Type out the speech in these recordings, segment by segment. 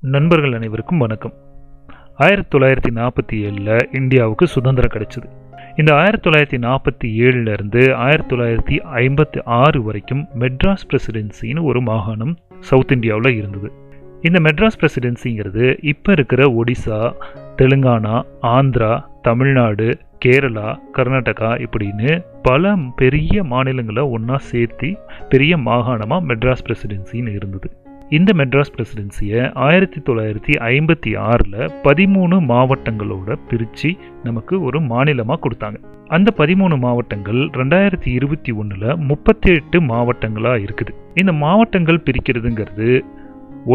நண்பர்கள் அனைவருக்கும் வணக்கம். 1947 இந்தியாவுக்கு சுதந்திரம் கிடைச்சது. இந்த 1947 இருந்து 1956 வரைக்கும் மெட்ராஸ் பிரசிடென்சின்னு ஒரு மாகாணம் சவுத் இந்தியாவில் இருந்தது. இந்த மெட்ராஸ் பிரசிடென்சிங்கிறது இப்போ இருக்கிற ஒடிசா, தெலுங்கானா, ஆந்திரா, தமிழ்நாடு, கேரளா, கர்நாடகா இப்படின்னு பல பெரிய மாநிலங்களை ஒன்றா சேர்த்து பெரிய மாகாணமாக மெட்ராஸ் பிரசிடென்சின்னு இருந்தது. இந்த மெட்ராஸ் பிரசிடென்சியை 1956 13 மாவட்டங்களோட பிரித்து நமக்கு ஒரு மாநிலமாக கொடுத்தாங்க. அந்த 13 மாவட்டங்கள் 2021 38 மாவட்டங்களாக இருக்குது. இந்த மாவட்டங்கள் பிரிக்கிறதுங்கிறது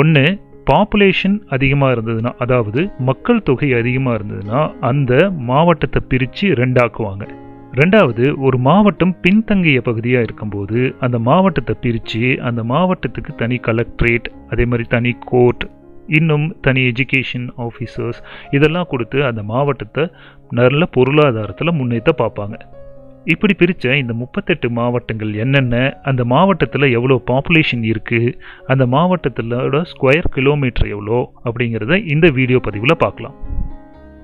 ஒன்று, பாப்புலேஷன் அதிகமாக இருந்ததுன்னா, அதாவது மக்கள் தொகை அதிகமாக இருந்ததுன்னா அந்த மாவட்டத்தை பிரித்து ரெண்டாக்குவாங்க. ரெண்டாவது, ஒரு மாவட்டம் பின்தங்கிய பகுதியாக இருக்கும்போது அந்த மாவட்டத்தை பிரித்து அந்த மாவட்டத்துக்கு தனி கலெக்டரேட், அதே மாதிரி தனி கோர்ட், இன்னும் தனி எஜுகேஷன் ஆஃபீஸர்ஸ் இதெல்லாம் கொடுத்து அந்த மாவட்டத்தை நல்ல பொருளாதாரத்தில் முன்னேற்ற பார்ப்பாங்க. இப்படி பிரித்த இந்த 38 மாவட்டங்கள் என்னென்ன, அந்த மாவட்டத்தில் எவ்வளோ பாப்புலேஷன் இருக்குது, அந்த மாவட்டத்திலோட ஸ்கொயர் கிலோமீட்டர் எவ்வளோ அப்படிங்கிறத இந்த வீடியோ பதிவில் பார்க்கலாம்.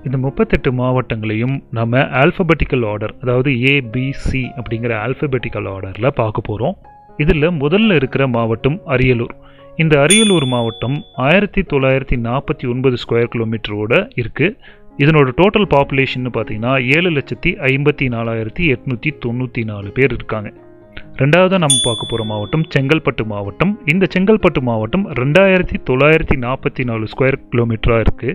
இந்த 38 மாவட்டங்களையும் நம்ம ஆல்ஃபபெட்டிக்கல் ஆர்டர், அதாவது ஏபிசி அப்படிங்கிற ஆல்ஃபபெட்டிக்கல் ஆர்டரில் பார்க்க போகிறோம். இதில் முதல்ல இருக்கிற மாவட்டம் அரியலூர். இந்த அரியலூர் மாவட்டம் 1949 ஸ்கொயர் கிலோமீட்டரோட இருக்குது. இதனோட டோட்டல் பாப்புலேஷன் பார்த்தீங்கன்னா 7,54,894 பேர் இருக்காங்க. ரெண்டாவது நம்ம பார்க்க போகிற மாவட்டம் செங்கல்பட்டு மாவட்டம். இந்த செங்கல்பட்டு மாவட்டம் 2,944 ஸ்கொயர் கிலோமீட்டராக இருக்குது.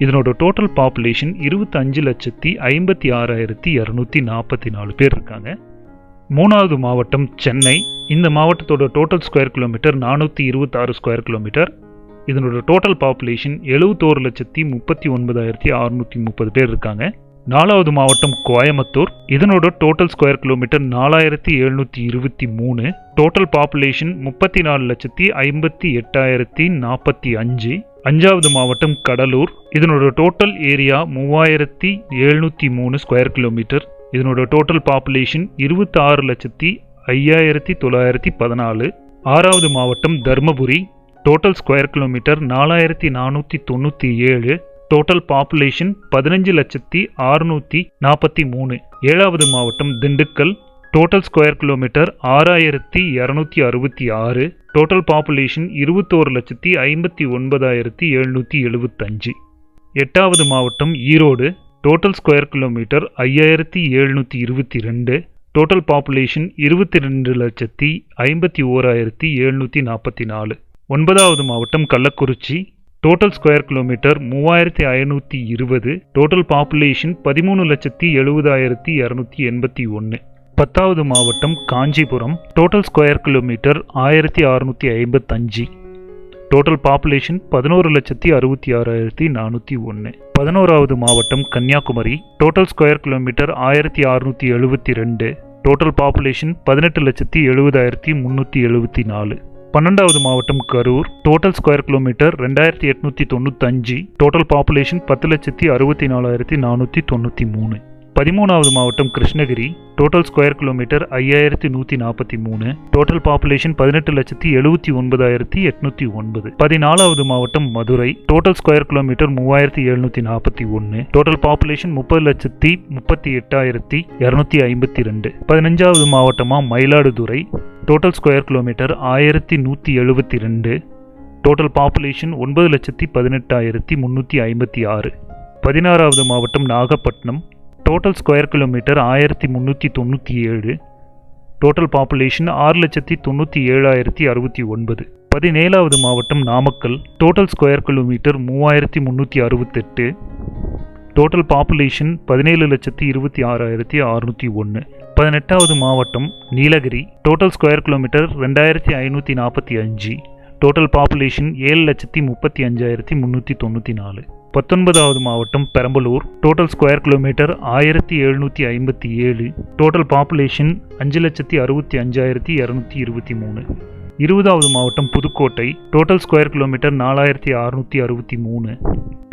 இதனோட டோட்டல் பாப்புலேஷன் 25,56,244 பேர் இருக்காங்க. மூணாவது மாவட்டம் சென்னை. இந்த மாவட்டத்தோட total square kilometre 426 square kilometre. இதனோட டோட்டல் பாப்புலேஷன் 71,39,630 பேர் இருக்காங்க. நாலாவது மாவட்டம் கோயம்புத்தூர். இதனோட total square kilometre 4,723. Total population 34,58,045. அஞ்சாவது மாவட்டம் கடலூர். இதனோட டோட்டல் ஏரியா 3,703 ஸ்கொயர் கிலோமீட்டர். இதனோட டோட்டல் பாப்புலேஷன் 26,05,914. ஆறாவது மாவட்டம் Dharmapuri. Total square kilometre 4,497. Total population 15,643. ஏழாவது மாவட்டம் Dindigul. Total square kilometre 6,266. Total population 21,59,775. எட்டாவது மாவட்டம் Erode. Total square kilometre 5,722. Total population 22,51,744. ஒன்பதாவது மாவட்டம் Kallakurichi. Total square kilometre 3,520. Total population 13,70,281. பத்தாவது மாவட்டம் Kanchipuram. Total square kilometre 1,655. Total population 11,66,401. 11வது மாவட்டம் Kanyakumari. Total square kilometre 1,672. Total population 18,70,374. 12வது மாவட்டம் Karur. Total square kilometre 2,895. Total population 10,64,493. 13வது மாவட்டம் Krishnagiri. Total square kilometre 5,143. Total population 18,79,809. 14வது மாவட்டம் Madurai. Total square kilometre 3,741. Total population 30,38,252. 15வது மாவட்டமாக Mayiladuthurai. Total square kilometre 1,172. Total population 9,18,356. 16வது மாவட்டம் Nagapattinam. Total square kilometre 1,397. Total population 6,97,069. 17வது மாவட்டம் Namakkal. Total square kilometre 3,368. Total population 17,26,601. 18வது மாவட்டம் Nilgiri. Total square kilometre 2,545. Total population 7,35,394. 19வது மாவட்டம் Perambalur. Total square kilometre 1,757. Total population 5,65,223. 20வது மாவட்டம் Pudukkottai. Total square kilometre 4,663.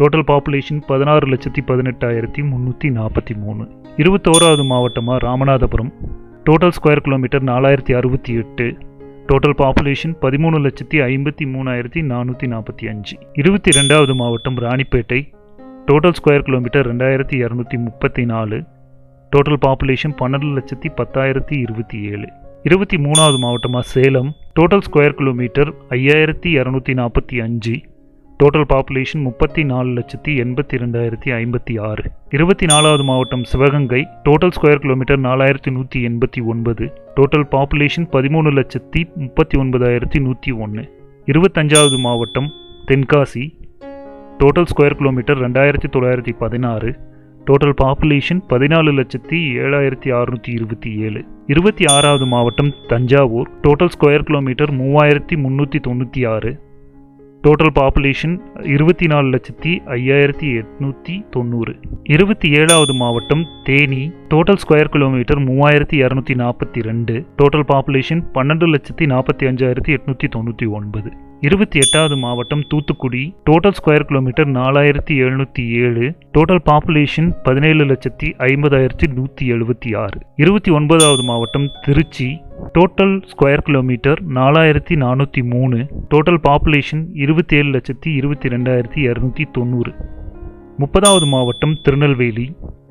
Total population 16,18,343. 21வது மாவட்டமாக Ramanathapuram. Total square kilometre 4,068. Total population 13,53,445. 22வது மாவட்டம் Ranipet. Total square kilometre 2234. Total population 12,10,27. 23வது மாவட்டமாக Salem. Total square kilometre 5,245. Total population 34,82,056. 24வது மாவட்டம் Sivaganga. Total square kilometre 4,189. Total population 13,39,101. 25வது மாவட்டம் Tenkasi. Total square kilometre 2,916. Total population 14,07,627. 26வது மாவட்டம் Thanjavur. Total square kilometre 3,396. Total population 24,05,890. 27வது மாவட்டம் Theni. Total square kilometre 3,242. Total population 12,45,899. 28வது மாவட்டம் Thoothukudi. Total square kilometre 4,707. Total population 17,50,176. 29வது மாவட்டம் Trichy. Total square kilometre 4,403. Total population 27,22,290. 30வது மாவட்டம் Tirunelveli.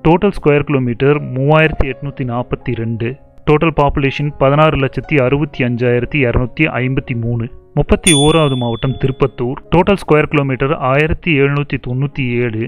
Total square kilometre 3,842. Total population 16,65,253. 31வது மாவட்டம் Tirupathur. Total square kilometre 1,797.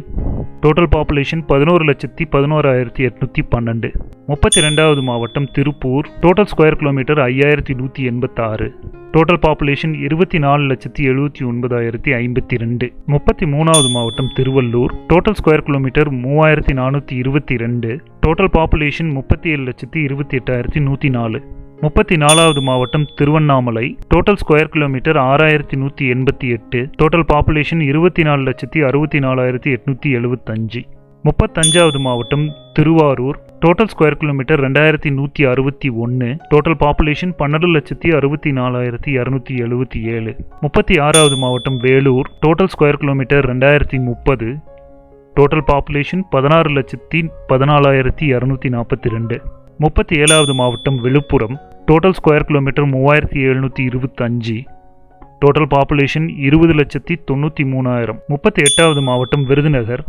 Total population 11,11,812. 32வது மாவட்டம் Tiruppur. Total square kilometre 5,186. Total population 24,79,052. 33வது மாவட்டம் Tiruvallur. Total square kilometre 3,422. Total population 37,28,104. 34வது மாவட்டம் Tiruvannamalai. Total square kilometre 6,188. Total population 24,64,875. 35வது மாவட்டம் Tiruvarur. Total square kilometre 2,161. Total population 12,64,277. 36வது மாவட்டம் Vellore. Total square kilometre 2,030. Total population 16,14,242. 37வது மாவட்டம் Villupuram. Total square kilometre 3,725. Total population 20,93,000. 38வது மாவட்டம் Virudhunagar.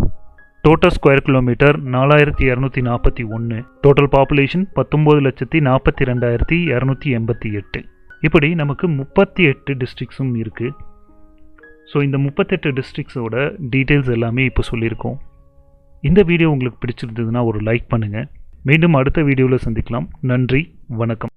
Total square kilometre 4,241. Total population 19,42,288. இப்படி நமக்கு 38 டிஸ்ட்ரிக்ஸும் இருக்குது. ஸோ இந்த 38 டிஸ்ட்ரிக்ஸோட டீட்டெயில்ஸ் எல்லாமே இப்போ சொல்லியிருக்கோம். இந்த வீடியோ உங்களுக்கு பிடிச்சிருந்ததுன்னா ஒரு லைக் பண்ணுங்கள். மீண்டும் அடுத்த வீடியோவில் சந்திக்கலாம். நன்றி, வணக்கம்.